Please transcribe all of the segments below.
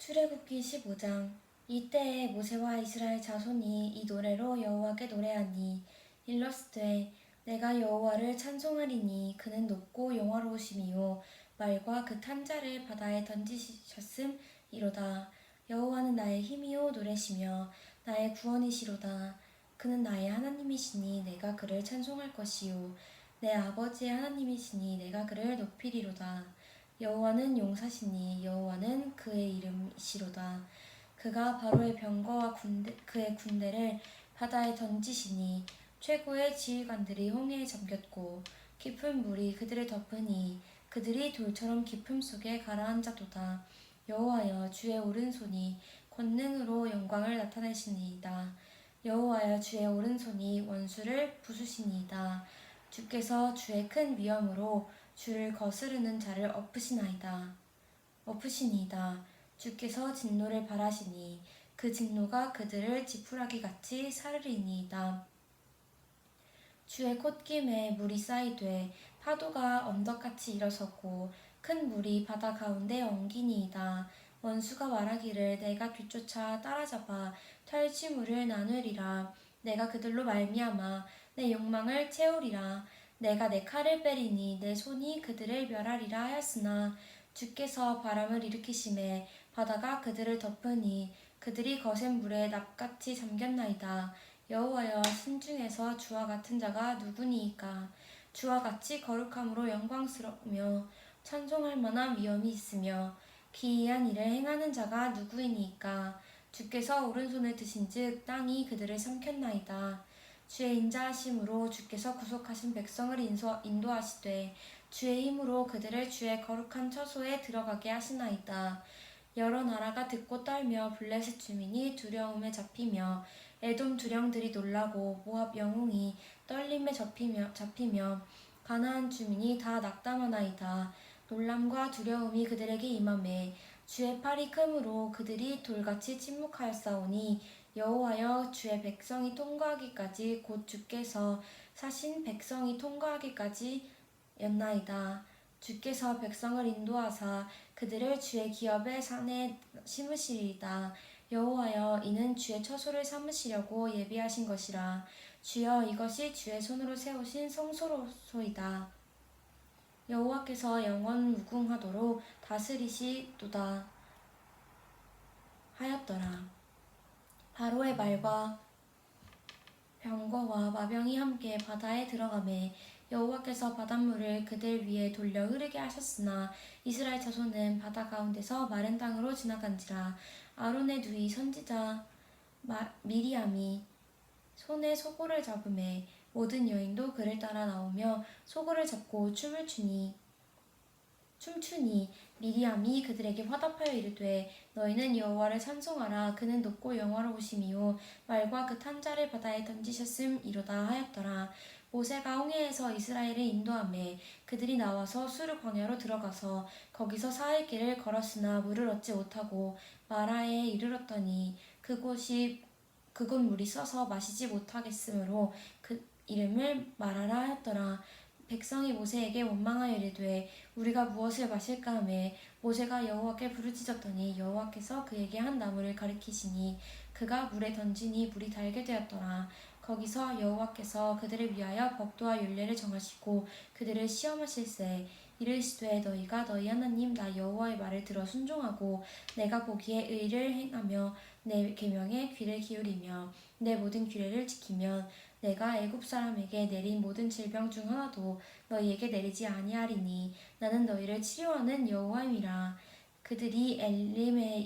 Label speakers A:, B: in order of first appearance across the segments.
A: 출애굽기 15장. 이때에 모세와 이스라엘 자손이 이 노래로 여호와께 노래하니 일러스되 내가 여호와를 찬송하리니 그는 높고 영화로우심이요 말과 그 탄자를 바다에 던지셨음이로다. 여호와는 나의 힘이요 노래시며 나의 구원이시로다. 그는 나의 하나님이시니 내가 그를 찬송할 것이요 내 아버지의 하나님이시니 내가 그를 높이리로다. 여호와는 용사시니 여호와는 그의 이름이시로다. 그가 바로의 병거와 그의 군대를 바다에 던지시니 최고의 지휘관들이 홍해에 잠겼고 깊은 물이 그들을 덮으니 그들이 돌처럼 깊음 속에 가라앉아도다. 여호와여 주의 오른손이 권능으로 영광을 나타내시니이다. 여호와여 주의 오른손이 원수를 부수시니이다. 주께서 주의 큰 위엄으로 주를 거스르는 자를 엎으시니이다. 주께서 진노를 발하시니 그 진노가 그들을 지푸라기 같이 사르리니이다. 주의 콧김에 물이 쌓이되 파도가 언덕같이 일어서고 큰 물이 바다 가운데 엉기니이다. 원수가 말하기를 내가 뒤쫓아 따라잡아 탈취물을 나누리라. 내가 그들로 말미암아 내 욕망을 채우리라. 내가 내 칼을 빼리니 내 손이 그들을 멸하리라 하였으나 주께서 바람을 일으키심에 바다가 그들을 덮으니 그들이 거센 물에 납같이 잠겼나이다. 여호와여 신중에서 주와 같은 자가 누구니이까? 주와 같이 거룩함으로 영광스러우며 찬송할 만한 위엄이 있으며 기이한 일을 행하는 자가 누구이니이까? 주께서 오른손을 드신즉 땅이 그들을 삼켰나이다. 주의 인자하심으로 주께서 구속하신 백성을 인도하시되 주의 힘으로 그들을 주의 거룩한 처소에 들어가게 하시나이다. 여러 나라가 듣고 떨며 블레셋 주민이 두려움에 잡히며 에돔 두령들이 놀라고 모압 영웅이 떨림에 잡히며 가나안 주민이 다 낙담하나이다. 놀람과 두려움이 그들에게 임하매 주의 팔이 크므로 그들이 돌같이 침묵하였사오니 여호와여 주의 백성이 통과하기까지 곧 주께서 사신 백성이 통과하기까지였나이다. 주께서 백성을 인도하사 그들을 주의 기업의 산에 심으시리이다. 여호와여 이는 주의 처소를 삼으시려고 예비하신 것이라. 주여 이것이 주의 손으로 세우신 성소로소이다. 여호와께서 영원 무궁하도록 다스리시도다 하였더라. 바로의 말과 병거와 마병이 함께 바다에 들어가매 여호와께서 바닷물을 그들 위에 돌려 흐르게 하셨으나 이스라엘 자손은 바다 가운데서 마른 땅으로 지나간지라. 아론의 누이 선지자 미리암이 손에 소고를 잡음에 모든 여인도 그를 따라 나오며 소고를 잡고 춤추니 미리암이 그들에게 화답하여 이르되 너희는 여호와를 찬송하라. 그는 높고 영화로우심이요 말과 그 탄자를 바다에 던지셨음이로다 하였더라. 모세가 홍해에서 이스라엘을 인도하매 그들이 나와서 수르 광야로 들어가서 거기서 4일 길을 걸었으나 물을 얻지 못하고 마라에 이르렀더니 그곳 물이 써서 마시지 못하겠으므로 그 이름을 마라라 하였더라. 백성이 모세에게 원망하여 이르되 우리가 무엇을 마실까 하매 모세가 여호와께 부르짖었더니 여호와께서 그에게 한 나무를 가리키시니 그가 물에 던지니 물이 달게 되었더라. 거기서 여호와께서 그들을 위하여 법도와 율례를 정하시고 그들을 시험하실세. 이르시되 너희가 너희 하나님 나 여호와의 말을 들어 순종하고 내가 보기에 의를 행하며 내 계명에 귀를 기울이며 내 모든 규례를 지키면 내가 애굽 사람에게 내린 모든 질병 중 하나도 너희에게 내리지 아니하리니 나는 너희를 치료하는 여호와임이라. 그들이 엘림에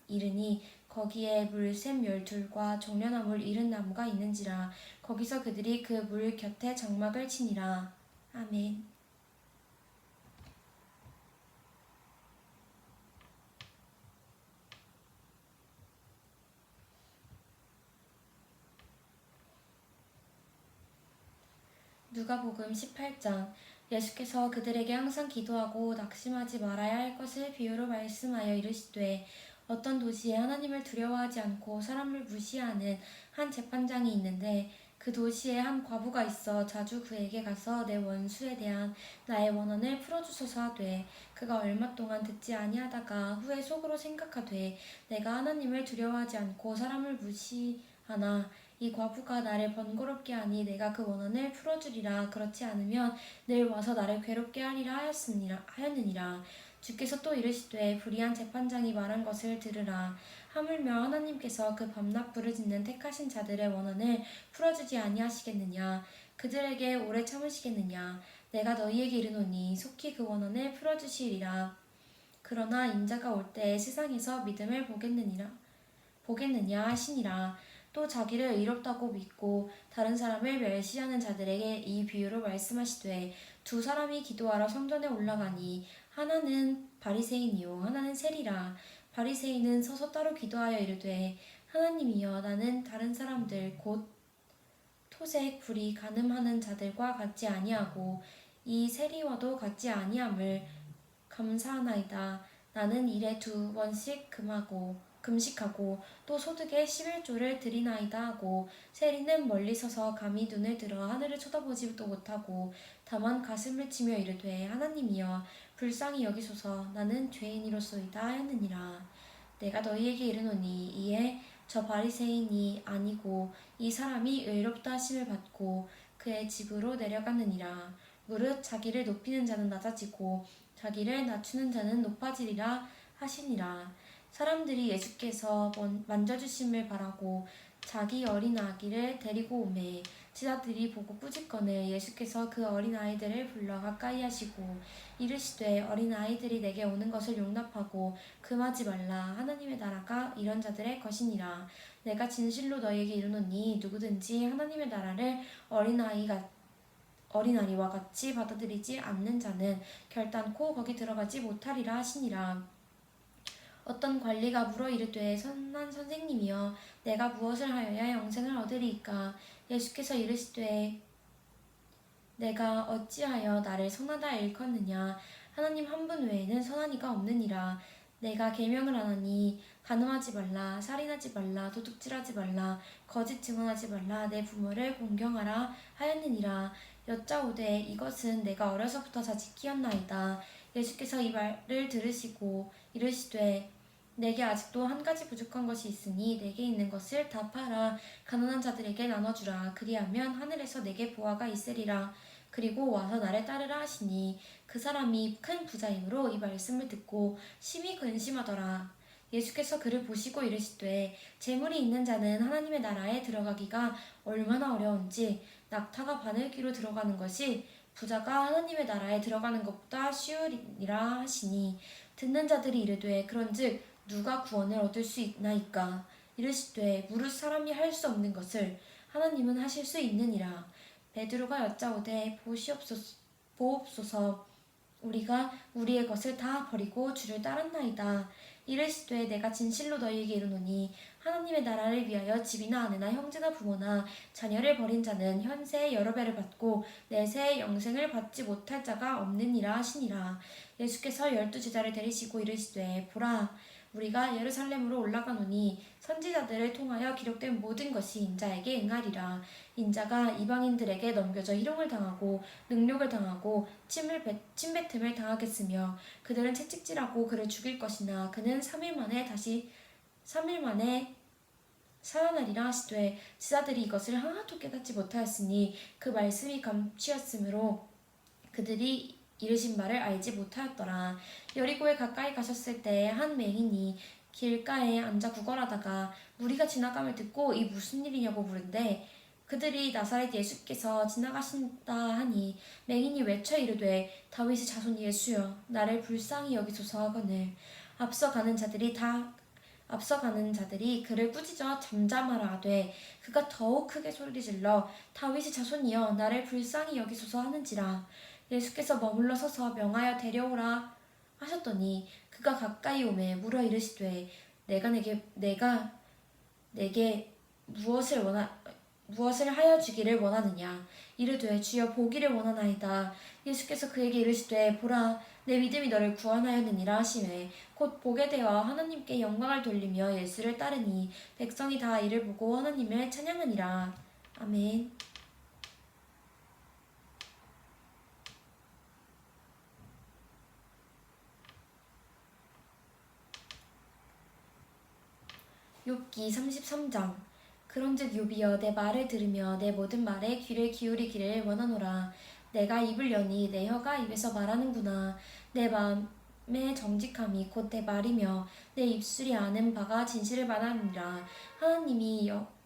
A: 이르니 거기에 물샘 12과 종려나물 70나무가 있는지라. 거기서 그들이 그 물 곁에 장막을 치니라. 아멘. 누가복음 18장. 예수께서 그들에게 항상 기도하고 낙심하지 말아야 할 것을 비유로 말씀하여 이르시되 어떤 도시에 하나님을 두려워하지 않고 사람을 무시하는 한 재판장이 있는데 그 도시에 한 과부가 있어 자주 그에게 가서 내 원수에 대한 나의 원한을 풀어주소서 하되 그가 얼마 동안 듣지 아니하다가 후에 속으로 생각하되 내가 하나님을 두려워하지 않고 사람을 무시하나 이 과부가 나를 번거롭게 하니 내가 그 원한을 풀어주리라. 그렇지 않으면 내일 와서 나를 괴롭게 하리라 하였느니라. 주께서 또 이르시되 불의한 재판장이 말한 것을 들으라. 하물며 하나님께서 그 밤낮 부르짖는 택하신 자들의 원한을 풀어주지 아니하시겠느냐. 그들에게 오래 참으시겠느냐. 내가 너희에게 이르노니 속히 그 원한을 풀어주시리라. 그러나 인자가 올 때에 세상에서 믿음을 보겠느냐 하시니라. 또 자기를 의롭다고 믿고 다른 사람을 멸시하는 자들에게 이 비유로 말씀하시되 두 사람이 기도하러 성전에 올라가니 하나는 바리새인이요 하나는 세리라. 바리새인은 서서 따로 기도하여 이르되 하나님이여 나는 다른 사람들 곧 토색 불의 간음하는 자들과 같지 아니하고 이 세리와도 같지 아니함을 감사하나이다. 나는 일에 2번씩 금식하고 또 소득의 11조를 드리나이다 하고 세리는 멀리 서서 감히 눈을 들어 하늘을 쳐다보지도 못하고 다만 가슴을 치며 이르되 하나님이여 불쌍히 여기소서 나는 죄인이로소이다 하였느니라. 내가 너희에게 이르노니 이에 저 바리새인이 아니고 이 사람이 의롭다 하심을 받고 그의 집으로 내려갔느니라. 무릇 자기를 높이는 자는 낮아지고 자기를 낮추는 자는 높아지리라 하시니라. 사람들이 예수께서 만져주심을 바라고 자기 어린 아기를 데리고 오매 제자들이 보고 꾸짖거늘 예수께서 그 어린 아이들을 불러 가까이 하시고 이르시되 어린 아이들이 내게 오는 것을 용납하고 금하지 말라. 하나님의 나라가 이런 자들의 것이니라. 내가 진실로 너희에게 이르노니 누구든지 하나님의 나라를 어린아이와 같이 받아들이지 않는 자는 결단코 거기 들어가지 못하리라 하시니라. 어떤 관리가 물어 이르되 선한 선생님이여 내가 무엇을 하여야 영생을 얻으리이까. 예수께서 이르시되 내가 어찌하여 나를 선하다 일컫느냐. 하나님 한 분 외에는 선한 이가 없느니라. 내가 계명을 하나니 간음하지 말라, 살인하지 말라, 도둑질하지 말라, 거짓 증언하지 말라, 내 부모를 공경하라 하였느니라. 여짜오되 이것은 내가 어려서부터 다 지키었나이다. 예수께서 이 말을 들으시고 이르시되 내게 아직도 한 가지 부족한 것이 있으니 내게 있는 것을 다 팔아 가난한 자들에게 나눠주라. 그리하면 하늘에서 내게 보화가 있으리라. 그리고 와서 나를 따르라 하시니 그 사람이 큰 부자이므로 이 말씀을 듣고 심히 근심하더라. 예수께서 그를 보시고 이르시되 재물이 있는 자는 하나님의 나라에 들어가기가 얼마나 어려운지 낙타가 바늘귀로 들어가는 것이 부자가 하나님의 나라에 들어가는 것보다 쉬우리라 하시니 듣는 자들이 이르되 그런즉 누가 구원을 얻을 수 있나이까. 이르시되 무릇 사람이 할 수 없는 것을 하나님은 하실 수 있느니라. 베드로가 여짜오되 보옵소서 우리가 우리의 것을 다 버리고 주를 따랐나이다. 이르시되 내가 진실로 너희에게 이르노니 하나님의 나라를 위하여 집이나 아내나 형제나 부모나 자녀를 버린 자는 현세에 여러 배를 받고 내세에 영생을 받지 못할 자가 없느니라 하시니라. 예수께서 12제자를 데리시고 이르시되 보라 우리가 예루살렘으로 올라가노니 선지자들을 통하여 기록된 모든 것이 인자에게 응하리라. 인자가 이방인들에게 넘겨져 희롱을 당하고 능욕을 당하고 침뱉음을 당하겠으며 그들은 채찍질하고 그를 죽일 것이나 그는 3일 만에 살아나리라 하시되 지자들이 이것을 하나도 깨닫지 못하였으니 그 말씀이 감추었으므로 그들이 이르신 바를 알지 못하였더라. 여리고에 가까이 가셨을 때 한 맹인이 길가에 앉아 구걸하다가 무리가 지나감을 듣고 이 무슨 일이냐고 물은데 그들이 나사렛 예수께서 지나가신다 하니 맹인이 외쳐 이르되 다윗의 자손 예수여 나를 불쌍히 여기소서 하거늘 앞서가는 자들이 그를 꾸짖어 잠잠하라 하되 그가 더욱 크게 소리질러 다윗의 자손이여 나를 불쌍히 여기소서 하는지라. 예수께서 머물러 서서 명하여 데려오라 하셨더니 그가 가까이 오매 물어 이르시되 내가 내게 무엇을 하여 주기를 원하느냐. 이르되 주여 보기를 원하나이다. 예수께서 그에게 이르시되 보라 내 믿음이 너를 구원하였느니라 하시매 곧 보게 되어 하나님께 영광을 돌리며 예수를 따르니 백성이 다 이를 보고 하나님을 찬양하니라. 아멘. 욥기 33장. 그런즉 욥이여 내 말을 들으며 내 모든 말에 귀를 기울이기를 원하노라. 내가 입을 여니 내 혀가 입에서 말하는구나. 내 마음의 정직함이 곧 내 말이며 내 입술이 아는 바가 진실을 말하느니라.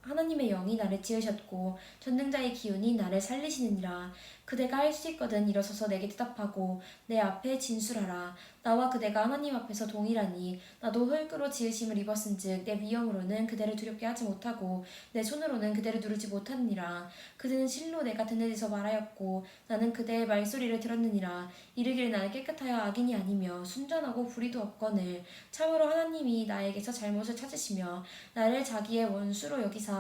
A: 하나님의 영이 나를 지으셨고 전능자의 기운이 나를 살리시느니라. 그대가 할 수 있거든 일어서서 내게 대답하고 내 앞에 진술하라. 나와 그대가 하나님 앞에서 동일하니 나도 흙으로 지으심을 입었은즉 내 미영으로는 그대를 두렵게 하지 못하고 내 손으로는 그대를 누르지 못하느니라. 그대는 실로 내가 듣는 데서 말하였고 나는 그대의 말소리를 들었느니라. 이르기를 나는 깨끗하여 악인이 아니며 순전하고 불의도 없거늘 참으로 하나님이 나에게서 잘못을 찾으시며 나를 자기의 원수로 여기사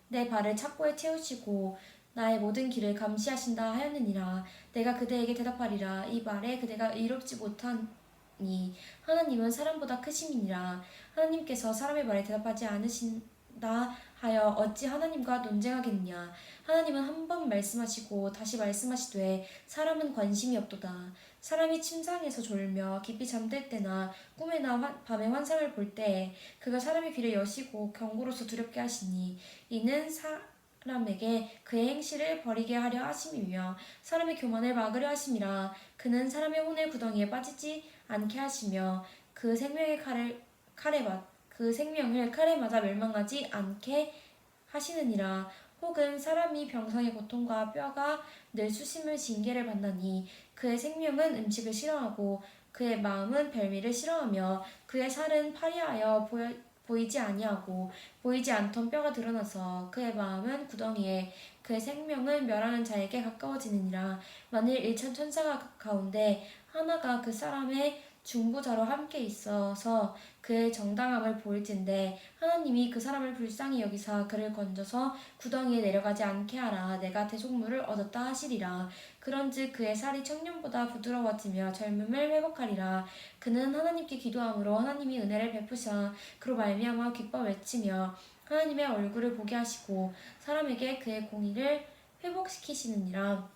A: 내 발을 착고에 채우시고 나의 모든 길을 감시하신다 하였느니라. 내가 그대에게 대답하리라. 이 말에 그대가 의롭지 못하니 하나님은 사람보다 크심이니라. 하나님께서 사람의 말에 대답하지 않으신다 하여 어찌 하나님과 논쟁하겠느냐. 하나님은 한 번 말씀하시고 다시 말씀하시되 사람은 관심이 없도다. 사람이 침상에서 졸며 깊이 잠들 때나 꿈에나 밤에 환상을 볼 때에 그가 사람의 귀를 여시고 경고로서 두렵게 하시니 이는 사람에게 그의 행실을 버리게 하려 하심이며 사람의 교만을 막으려 하심이라. 그는 사람의 혼을 구덩이에 빠지지 않게 하시며 그 생명을 칼에 맞아 멸망하지 않게 하시느니라. 혹은 사람이 병상의 고통과 뼈가 늘 수심을 징계를 받나니 그의 생명은 음식을 싫어하고 그의 마음은 별미를 싫어하며 그의 살은 파리하여 보이지 아니하고 보이지 않던 뼈가 드러나서 그의 마음은 구덩이에 그의 생명은 멸하는 자에게 가까워지느니라. 만일 일천 천사가 가운데 하나가 그 사람의 중보자로 함께 있어서 그의 정당함을 보일진데 하나님이 그 사람을 불쌍히 여기사 그를 건져서 구덩이에 내려가지 않게 하라. 내가 대속물을 얻었다 하시리라. 그런즉 그의 살이 청년보다 부드러워지며 젊음을 회복하리라. 그는 하나님께 기도함으로 하나님이 은혜를 베푸사 그로 말미암아 기뻐 외치며 하나님의 얼굴을 보게 하시고 사람에게 그의 공의를 회복시키시느니라.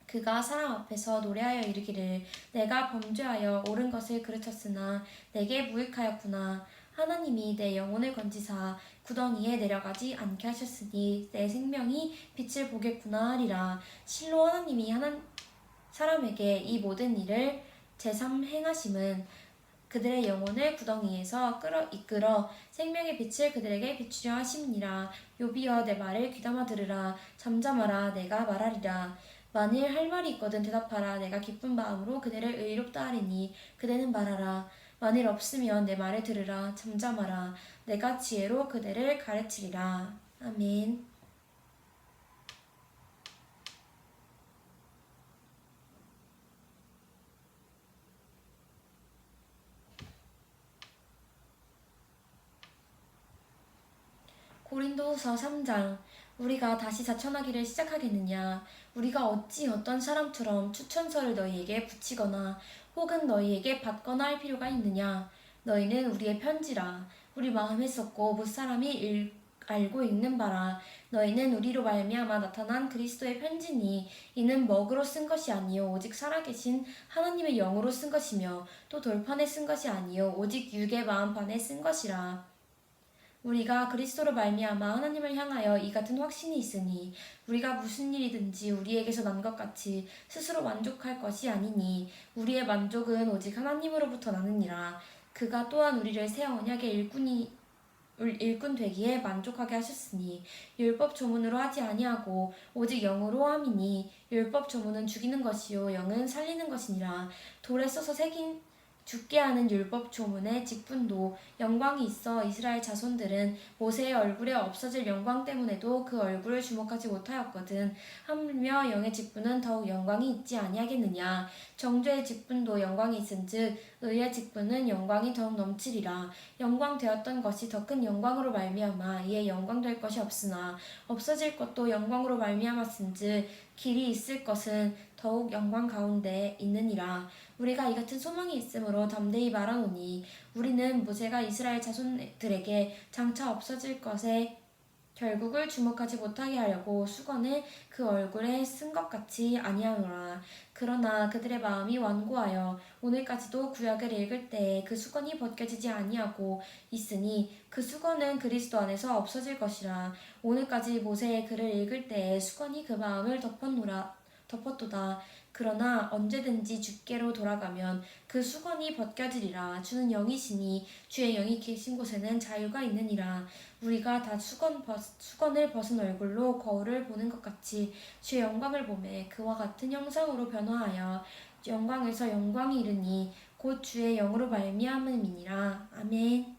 A: 그가 사람 앞에서 노래하여 이르기를 내가 범죄하여 옳은 것을 그르쳤으나 내게 무익하였구나. 하나님이 내 영혼을 건지사 구덩이에 내려가지 않게 하셨으니 내 생명이 빛을 보겠구나 하리라. 실로 하나님이 사람에게 이 모든 일을 제삼 행하심은 그들의 영혼을 구덩이에서 이끌어 생명의 빛을 그들에게 비추려 하심이니라. 욥이여 내 말을 귀담아 들으라. 잠잠하라. 내가 말하리라. 만일 할 말이 있거든 대답하라. 내가 기쁜 마음으로 그대를 의롭다 하리니 그대는 말하라. 만일 없으면 내 말을 들으라. 잠잠하라. 내가 지혜로 그대를 가르치리라. 아멘. 고린도후서 3장. 우리가 다시 자천하기를 시작하겠느냐. 우리가 어찌 어떤 사람처럼 추천서를 너희에게 붙이거나 혹은 너희에게 받거나 할 필요가 있느냐. 너희는 우리의 편지라. 우리 마음에 썼고 무사람이 알고 읽는 바라. 너희는 우리로 말미암아 나타난 그리스도의 편지니 이는 먹으로 쓴 것이 아니요 오직 살아계신 하나님의 영으로 쓴 것이며 또 돌판에 쓴 것이 아니요 오직 육의 마음판에 쓴 것이라. 우리가 그리스도로 말미암아 하나님을 향하여 이 같은 확신이 있으니 우리가 무슨 일이든지 우리에게서 난 것 같이 스스로 만족할 것이 아니니 우리의 만족은 오직 하나님으로부터 나느니라. 그가 또한 우리를 새 언약의 일꾼 되기에 만족하게 하셨으니 율법 조문으로 하지 아니하고 오직 영으로 함이니 율법 조문은 죽이는 것이요 영은 살리는 것이니라. 돌에 써서 새긴 죽게 하는 율법 조문의 직분도 영광이 있어 이스라엘 자손들은 모세의 얼굴에 없어질 영광 때문에도 그 얼굴을 주목하지 못하였거든. 하물며 영의 직분은 더욱 영광이 있지 아니하겠느냐. 정죄의 직분도 영광이 있은즉 의의 직분은 영광이 더욱 넘치리라. 영광 되었던 것이 더 큰 영광으로 말미암아 이에 영광 될 것이 없으나 없어질 것도 영광으로 말미암았은즉 길이 있을 것은 더욱 영광 가운데 있느니라. 우리가 이 같은 소망이 있으므로 담대히 말하노니 우리는 모세가 이스라엘 자손들에게 장차 없어질 것에 결국을 주목하지 못하게 하려고 수건을 그 얼굴에 쓴 것 같이 아니하노라. 그러나 그들의 마음이 완고하여 오늘까지도 구약을 읽을 때에 그 수건이 벗겨지지 아니하고 있으니 그 수건은 그리스도 안에서 없어질 것이라. 오늘까지 모세의 글을 읽을 때에 수건이 그 마음을 덮었도다. 그러나 언제든지 주께로 돌아가면 그 수건이 벗겨지리라. 주는 영이시니 주의 영이 계신 곳에는 자유가 있느니라. 우리가 다 수건을 벗은 얼굴로 거울을 보는 것 같이 주의 영광을 보매 그와 같은 형상으로 변화하여 영광에서 영광이 이르니 곧 주의 영으로 말미암음이니라. 아멘.